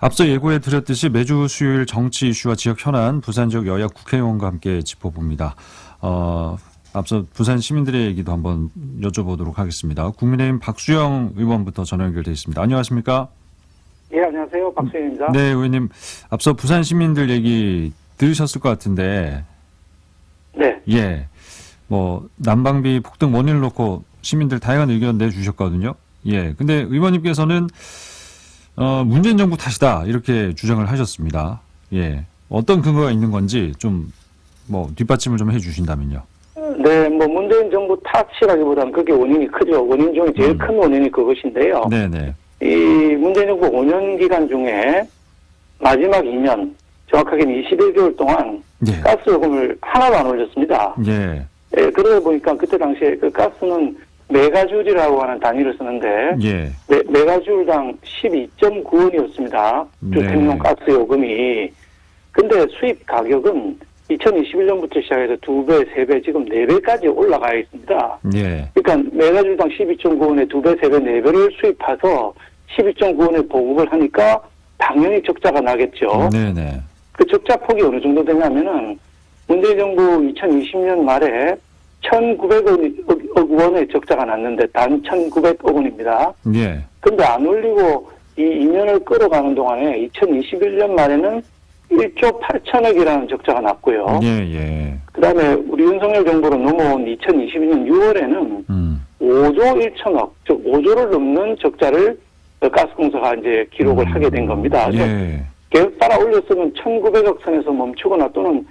앞서 예고해 드렸듯이 매주 수요일 정치 이슈와 지역 현안 부산 지역 여야 국회의원과 함께 짚어봅니다. 앞서 부산 시민들의 얘기도 한번 여쭤보도록 하겠습니다. 국민의힘 박수영 의원부터 전화 연결돼 있습니다. 안녕하십니까? 예, 안녕하세요. 박수영입니다. 네, 의원님. 앞서 부산 시민들 얘기 들으셨을 것 같은데, 네. 예, 난방비 폭등 원인을 놓고 시민들 다양한 의견 내주셨거든요. 예, 근데 의원님께서는 문재인 정부 탓이다 이렇게 주장을 하셨습니다. 예, 어떤 근거가 있는 건지 좀 뒷받침을 좀 해주신다면요. 네, 문재인 정부 탓이라기보다는 그게 원인이 크죠. 원인 중에 제일 큰 원인이 그것인데요. 네네. 이 문재인 정부 5년 기간 중에 마지막 2년, 정확하게는 21개월 동안 예. 가스 요금을 하나도 안 올렸습니다. 예. 예, 그러다 보니까 그때 당시에 그 가스는 메가줄이라고 하는 단위를 쓰는데 예. 메가줄당 12.9원이었습니다. 주택용 가스 요금이. 근데 수입 가격은 2021년부터 시작해서 2배, 3배, 지금 4배까지 올라가 있습니다. 예. 그러니까 메가줄당 12.9원에 2배, 3배, 4배를 수입해서 12.9원에 보급을 하니까 당연히 적자가 나겠죠. 네네. 그 적자 폭이 어느 정도 되냐면은 문재인 정부 2020년 말에 1,900억 원의 적자가 났는데 단 1,900억 원입니다. 예. 근데 안 올리고 이 2년을 끌어가는 동안에 2021년 말에는 1조 8천억이라는 적자가 났고요. 예. 그다음에 우리 윤석열 정부로 넘어온 2022년 6월에는 5조 1천억, 즉 5조를 넘는 적자를 가스공사가 이제 기록을 하게 된 겁니다. 예. 계속 따라 올렸으면 1,900억 선에서 멈추거나 또는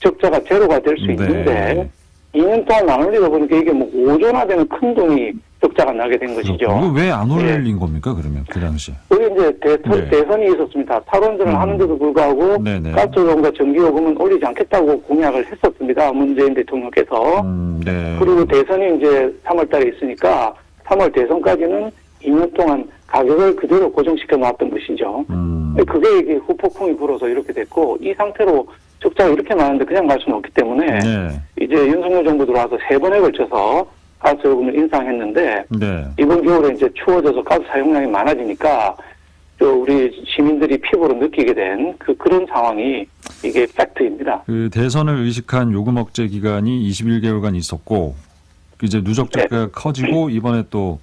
적자가 제로가 될 수 있는데 2년 동안 안 올리다 보니까 이게 5조나 되는 큰 돈이 적자가 나게 된 것이죠. 이거 왜 안 올린 겁니까, 그러면, 그 당시? 그게 이제 대선이 있었습니다. 탈원전을 하는데도 불구하고 가스요금과 전기요금은 올리지 않겠다고 공약을 했었습니다. 문재인 대통령께서. 네. 그리고 대선이 이제 3월 달에 있으니까 3월 대선까지는 2년 동안 가격을 그대로 고정시켜 놨던 것이죠. 그게 이게 후폭풍이 불어서 이렇게 됐고, 이 상태로 적자가 이렇게 많은데 그냥 갈 수는 없기 때문에 이제 윤석열 정부 들어와서 3번에 걸쳐서 가스 요금을 인상했는데 이번 겨울에 이제 추워져서 가스 사용량이 많아지니까 우리 시민들이 피부로 느끼게 된 그런 상황이 이게 팩트입니다. 그 대선을 의식한 요금 억제 기간이 21개월간 있었고 이제 누적 적자가 커지고 이번에 또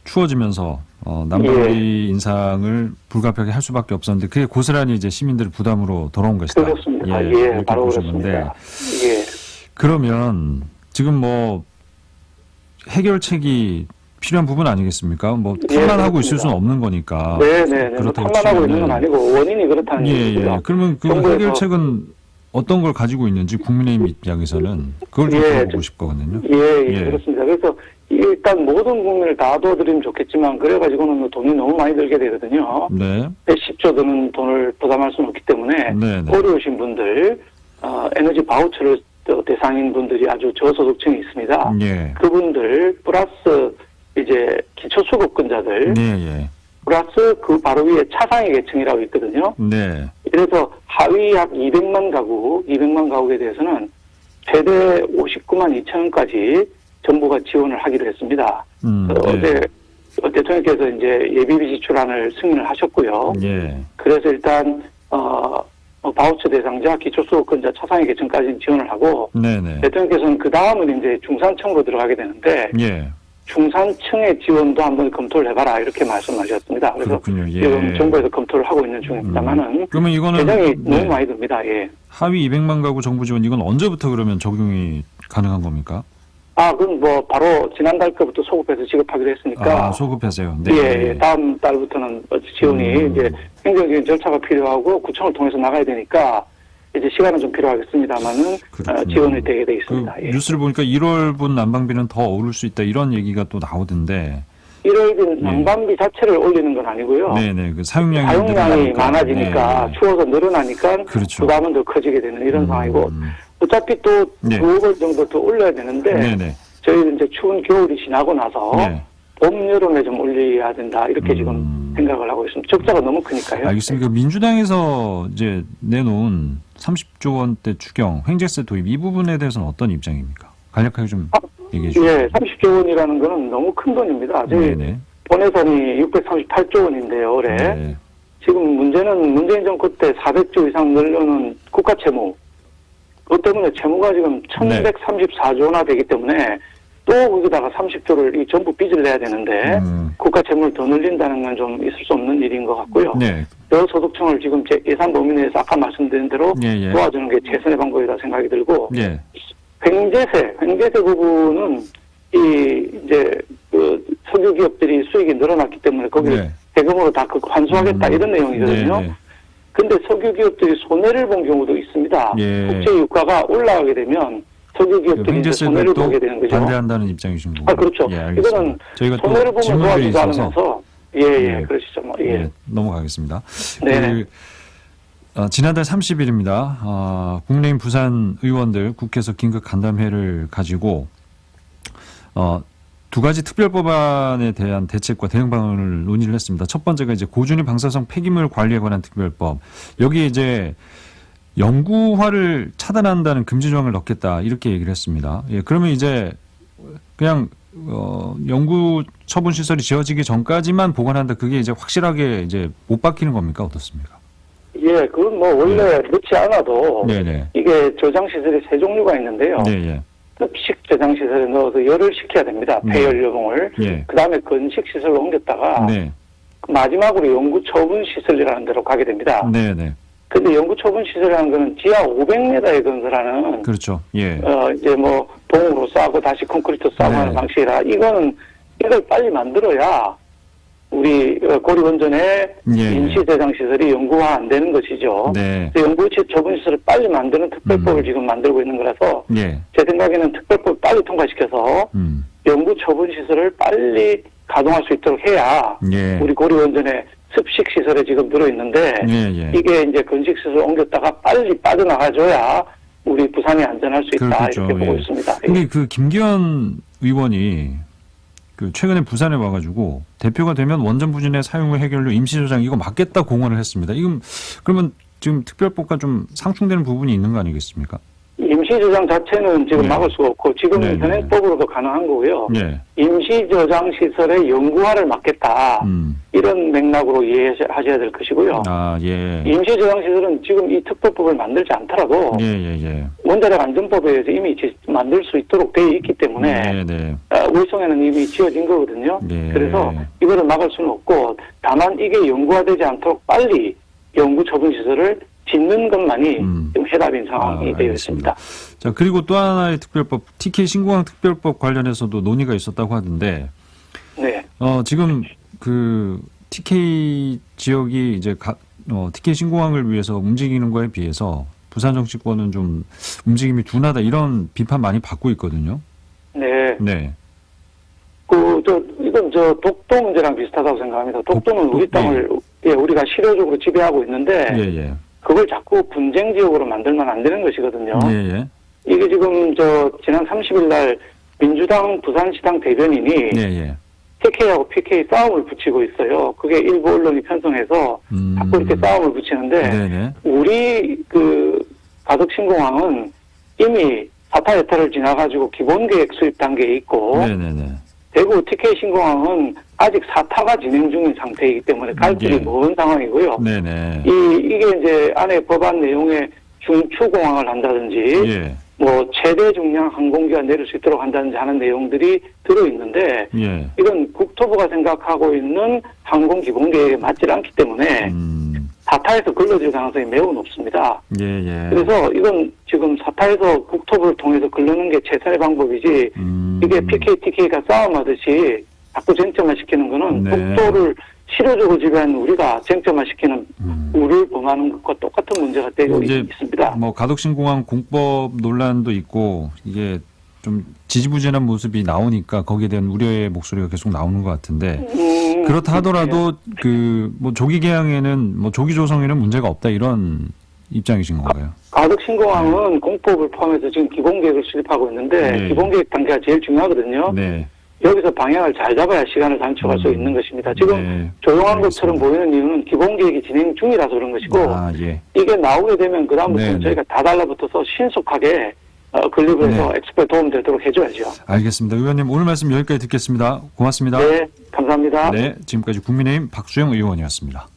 추워지면서 난방비 인상을 불가피하게 할 수밖에 없었는데 그게 고스란히 이제 시민들 부담으로 돌아온 것이다. 그렇습니다. 이렇게 바로 보신 그렇습니다. 건데 그러면 지금 해결책이 필요한 부분 아니겠습니까? 탓만하고 있을 수는 없는 거니까. 네네. 탓만하고 있는 건 아니고 원인이 그렇다는 얘기죠. 그러면 그 해결책은 어떤 걸 가지고 있는지 국민의힘 입장에서는 그걸 좀 들어보고 싶거든요. 그렇습니다. 그래서 일단 모든 국민을 다 도와드리면 좋겠지만 그래가지고는 돈이 너무 많이 들게 되거든요. 네. 10조 드는 돈을 부담할 수는 없기 때문에 어려우신 분들, 에너지 바우처를 대상인 분들이 아주 저소득층이 있습니다. 그분들 플러스 이제 기초수급권자들 플러스 그 바로 위에 차상위 계층이라고 있거든요. 그래서 하위 약 200만 가구에 대해서는 최대 59만 2천 원까지 정부가 지원을 하기로 했습니다. 어제 대통령께서 이제 예비비 지출안을 승인을 하셨고요. 그래서 일단 바우처 대상자, 기초수급권자, 차상위 계층까지는 지원을 하고 대통령께서는 그 다음은 이제 중산층으로 들어가게 되는데 중산층의 지원도 한번 검토를 해봐라 이렇게 말씀하셨습니다. 그래서 지금 정부에서 검토를 하고 있는 중입니다만은 그러면 이거는 굉장히 너무 많이 듭니다. 하위 200만 가구 정부 지원 이건 언제부터 그러면 적용이 가능한 겁니까? 그건 바로 지난달 거부터 소급해서 지급하기로 했으니까. 소급해서요. 다음 달부터는 지원이 이제 행정적인 절차가 필요하고 구청을 통해서 나가야 되니까 이제 시간은 좀 필요하겠습니다만은 지원이 되게 돼 있습니다. 뉴스를 보니까 1월분 난방비는 더 오를 수 있다 이런 얘기가 또 나오던데. 1월분 난방비 자체를 올리는 건 아니고요. 그 사용량이 많아지니까 추워서 늘어나니까 부담은 더 커지게 되는 이런 상황이고. 어차피 또 9억 원 정도 더 올려야 되는데 저희는 이제 추운 겨울이 지나고 나서 봄, 여름에 좀 올려야 된다 이렇게 지금 생각을 하고 있습니다. 적자가 너무 크니까요. 알겠습니다. 민주당에서 이제 내놓은 30조 원대 추경, 횡재세 도입 이 부분에 대해서는 어떤 입장입니까? 간략하게 좀 얘기해 주시죠. 30조 원이라는 거는 너무 큰 돈입니다. 저희 본 예산이 638조 원인데요, 올해. 지금 문제는 문재인 정권 때 400조 이상 늘려놓은 국가 채무. 그것 때문에 채무가 지금 1134조 원나 되기 때문에 또 거기다가 30조를 이 전부 빚을 내야 되는데 국가 채무를 더 늘린다는 건 좀 있을 수 없는 일인 것 같고요. 네. 여소득층을 지금 예산 범위 내에서 아까 말씀드린 대로 도와주는 게 최선의 방법이다 생각이 들고 횡재세 부분은 이제 그 석유 기업들이 수익이 늘어났기 때문에 거기를 세금으로 다 환수하겠다 이런 내용이거든요. 근데 석유 기업들이 손해를 본 경우도 있습니다. 국제 유가가 올라가게 되면 석유 기업들이 이제 손해를 보게 되는 거죠. 반대한다는 입장이신 거고. 그렇죠. 이거는 저희가 손해를 보면 도와주지 않으면서 그러시죠. 넘어가겠습니다. 네. 지난달 30일입니다. 국민의힘 부산 의원들 국회에서 긴급 간담회를 가지고 두 가지 특별법안에 대한 대책과 대응 방안을 논의를 했습니다. 첫 번째가 이제 고준위 방사성 폐기물 관리에 관한 특별법. 여기에 이제 연구화를 차단한다는 금지 조항을 넣겠다 이렇게 얘기를 했습니다. 그러면 이제 그냥 연구 처분 시설이 지어지기 전까지만 보관한다. 그게 이제 확실하게 이제 못 바뀌는 겁니까? 어떻습니까? 그건 뭐 원래 넣지 않아도 이게 저장 시설이 세 종류가 있는데요. 습식 저장 시설에 넣어서 열을 식혀야 됩니다. 폐연료봉을. 그 다음에 건식 시설로 옮겼다가 마지막으로 연구 처분 시설이라는 데로 가게 됩니다. 근데 연구 처분 시설이라는 거는 지하 500m에 건설하는 그렇죠. 이제 뭐 봉으로 싸고 다시 콘크리트 싸고 하는 방식이라 이걸 빨리 만들어야 우리 고리원전의 임시 저장 시설이 연구화 안 되는 것이죠. 연구 처분 시설을 빨리 만드는 특별법을 지금 만들고 있는 거라서 제 생각에는 특별법 빨리 통과시켜서 연구 처분 시설을 빨리 가동할 수 있도록 해야 우리 고리원전의 습식 시설에 지금 들어있는데 이게 이제 건식 시설 옮겼다가 빨리 빠져나가줘야 우리 부산이 안전할 수 있다 이렇게 보고 있습니다. 근데 그 김기현 의원이 그 최근에 부산에 와가지고 대표가 되면 원전 부진의 사용료 해결료 임시 저장 이거 막겠다 공언을 했습니다. 이건 그러면 지금 특별법과 좀 상충되는 부분이 있는 거 아니겠습니까? 임시 저장 자체는 지금 막을 수가 없고 지금 현행법으로도 가능한 거고요. 임시 저장 시설의 연구화를 막겠다 이런 맥락으로 이해하셔야 될 것이고요. 임시 저장 시설은 지금 이 특별법을 만들지 않더라도 원자력 안전법에 의해서 이미 만들 수 있도록 되어 있기 때문에 울성에는 이미 지어진 거거든요. 그래서 이거를 막을 수는 없고 다만 이게 연구화되지 않도록 빨리 연구 처분 시설을 짓는 것만이 좀 해답인 상황이 되어 있습니다. 자, 그리고 또 하나의 특별법, TK 신공항 특별법 관련해서도 논의가 있었다고 하던데, 지금 그 TK 지역이 이제 TK 신공항을 위해서 움직이는 거에 비해서 부산 정치권은 좀 움직임이 둔하다 이런 비판 많이 받고 있거든요. 이건 독도 문제랑 비슷하다고 생각합니다. 독도는 우리 땅을 우리가 실효적으로 지배하고 있는데 그걸 자꾸 분쟁 지역으로 만들면 안 되는 것이거든요. 이게 지금 지난 30일 날 민주당 부산시당 대변인이 TK하고 PK 싸움을 붙이고 있어요. 그게 일부 언론이 편성해서 자꾸 이렇게 싸움을 붙이는데 우리 그 가덕신공항은 이미 사타 여타를 지나가지고 기본계획 수립 단계에 있고 대구 TK 신공항은 아직 사타가 진행 중인 상태이기 때문에 갈 길이 먼 상황이고요. 이게 이제 안에 법안 내용에 중추공항을 한다든지 뭐 최대 중량 항공기가 내릴 수 있도록 한다든지 하는 내용들이 들어있는데 이건 국토부가 생각하고 있는 항공 기본 계획에 맞지 않기 때문에 사타에서 걸러질 가능성이 매우 높습니다. 그래서 이건 지금 사타에서 국토부를 통해서 걸러는 게 최선의 방법이지 이게 PK, TK가 싸움하듯이 자꾸 쟁점화시키는 거는 국토를 실효적으로 지배하는 우리가 쟁점화시키는 우를 범하는 것과 똑같은 문제가 되고 있습니다. 뭐 가덕신공항 공법 논란도 있고 이게 좀 지지부진한 모습이 나오니까 거기에 대한 우려의 목소리가 계속 나오는 것 같은데 그렇다 하더라도 그 뭐 조기 개항에는 뭐 조기 조성에는 문제가 없다 이런 입장이신 건가요? 가덕신공항은 공법을 포함해서 지금 기본계획을 수립하고 있는데 기본계획 단계가 제일 중요하거든요. 여기서 방향을 잘 잡아야 시간을 단축할 수 있는 것입니다. 지금 조용한 것처럼 보이는 이유는 기본계획이 진행 중이라서 그런 것이고 이게 나오게 되면 그다음부터는 저희가 다 달라붙어서 신속하게 건립을 해서 엑스포에 도움되도록 해줘야죠. 알겠습니다. 의원님 오늘 말씀 여기까지 듣겠습니다. 고맙습니다. 감사합니다. 지금까지 국민의힘 박수영 의원이었습니다.